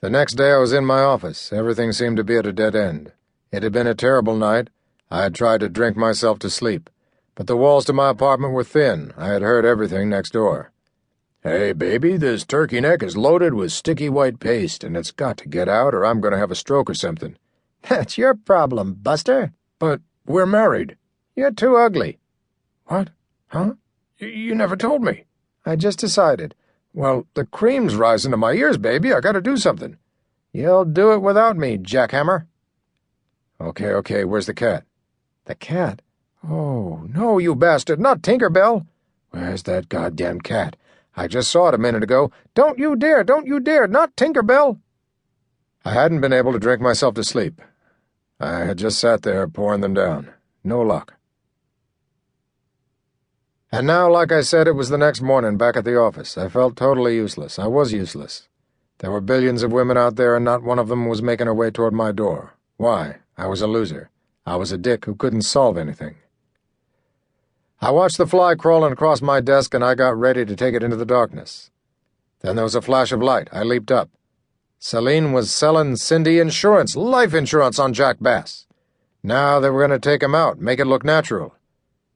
The next day I was in my office. Everything seemed to be at a dead end. It had been a terrible night. I had tried to drink myself to sleep, but the walls to my apartment were thin. I had heard everything next door. "Hey, baby, this turkey neck is loaded with sticky white paste, and it's got to get out or I'm going to have a stroke or something." "That's your problem, Buster." "But we're married." "You're too ugly." "What? Huh? You never told me." "I just decided." "Well, the cream's rising to my ears, baby. I gotta do something." "You'll do it without me, jackhammer." Okay, where's the cat?" "The cat? Oh, no, you bastard, not Tinker Bell." "Where's that goddamn cat? I just saw it a minute ago." Don't you dare, not Tinker Bell." I hadn't been able to drink myself to sleep. I had just sat there pouring them down. No luck. And now, like I said, it was the next morning back at the office. I felt totally useless. I was useless. There were billions of women out there, and not one of them was making her way toward my door. Why? I was a loser. I was a dick who couldn't solve anything. I watched the fly crawling across my desk, and I got ready to take it into the darkness. Then there was a flash of light. I leaped up. Celine was selling Cindy insurance, life insurance on Jack Bass. Now they were going to take him out, make it look natural.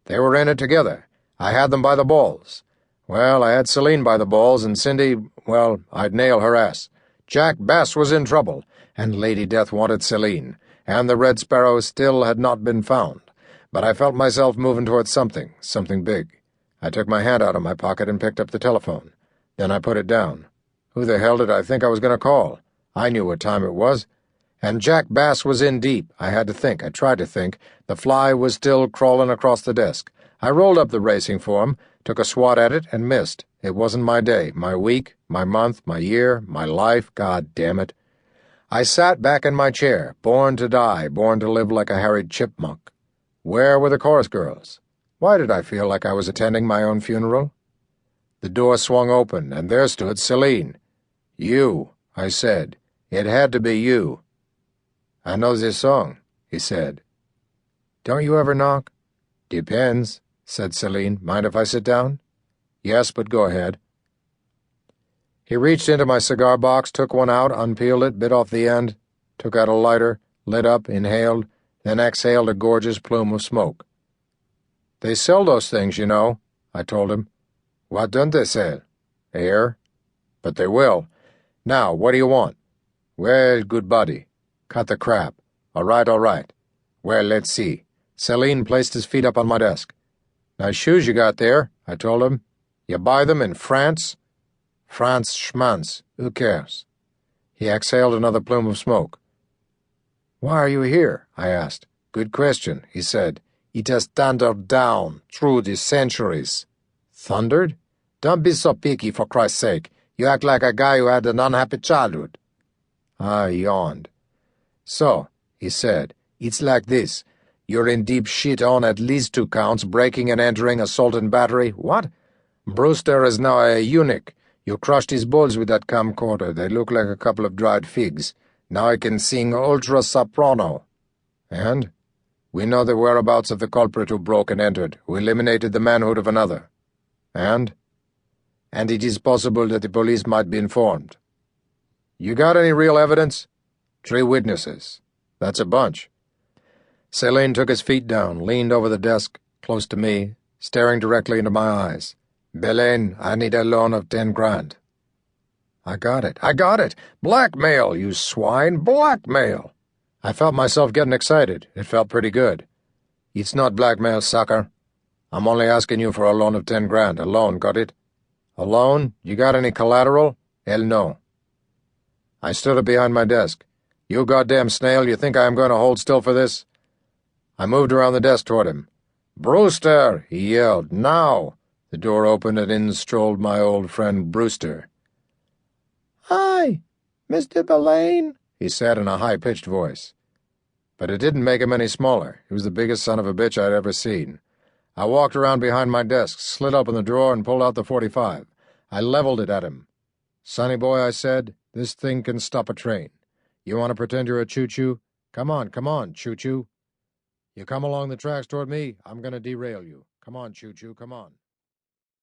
They were in it together. I had them by the balls. Well, I had Celine by the balls, and Cindy, well, I'd nail her ass. Jack Bass was in trouble, and Lady Death wanted Celine, and the Red Sparrow still had not been found. But I felt myself moving towards something big. I took my hand out of my pocket and picked up the telephone. Then I put it down. Who the hell did I think I was going to call? I knew what time it was. And Jack Bass was in deep. I had to think. I tried to think. The fly was still crawling across the desk. I rolled up the racing form, took a swat at it, and missed. It wasn't my day, my week, my month, my year, my life, God damn it. I sat back in my chair, born to die, born to live like a harried chipmunk. Where were the chorus girls? Why did I feel like I was attending my own funeral? The door swung open, and there stood Celine. "You," I said. "It had to be you." "I know this song," he said. "Don't you ever knock?" "Depends," said Celine. "Mind if I sit down?" "Yes, but go ahead." He reached into my cigar box, took one out, unpeeled it, bit off the end, took out a lighter, lit up, inhaled, then exhaled a gorgeous plume of smoke. "They sell those things, you know," I told him. "What don't they sell?" "Air." "But they will. Now, what do you want?" "Well, good buddy. Cut the crap. All right. Well, let's see." Celine placed his feet up on my desk. "Nice shoes you got there," I told him. "You buy them in France?" "France schmanz. Who cares?" He exhaled another plume of smoke. "Why are you here?" I asked. "Good question," he said. "It has thundered down through the centuries." "Thundered?" "Don't be so picky, for Christ's sake. You act like a guy who had an unhappy childhood." I yawned. "So," he said, "it's like this. You're in deep shit on at least 2 counts, breaking and entering, assault and battery." "What?" "Brewster is now a eunuch. You crushed his balls with that camcorder. They look like a couple of dried figs. Now I can sing ultra-soprano." "And?" "We know the whereabouts of the culprit who broke and entered, who eliminated the manhood of another." "And?" "And it is possible that the police might be informed." "You got any real evidence?" 3 witnesses. That's a bunch. Celine took his feet down, leaned over the desk, close to me, staring directly into my eyes. "Belen, I need a loan of 10 grand. I got it. Blackmail, you swine, blackmail. I felt myself getting excited. It felt pretty good. "It's not blackmail, sucker. I'm only asking you for a loan of 10 grand. A loan, got it?" "A loan? You got any collateral?" "Hell no." I stood up behind my desk. "You goddamn snail, you think I am going to hold still for this?" I moved around the desk toward him. "Brewster!" he yelled. "Now!" The door opened, and in strolled my old friend Brewster. "Hi, Mr. Belen," he said in a high-pitched voice. But it didn't make him any smaller. He was the biggest son of a bitch I'd ever seen. I walked around behind my desk, slid open the drawer, and pulled out the .45. I leveled it at him. "Sonny boy," I said, "this thing can stop a train. You want to pretend you're a choo-choo? Come on, choo-choo. You come along the tracks toward me, I'm going to derail you. Come on, choo-choo, come on."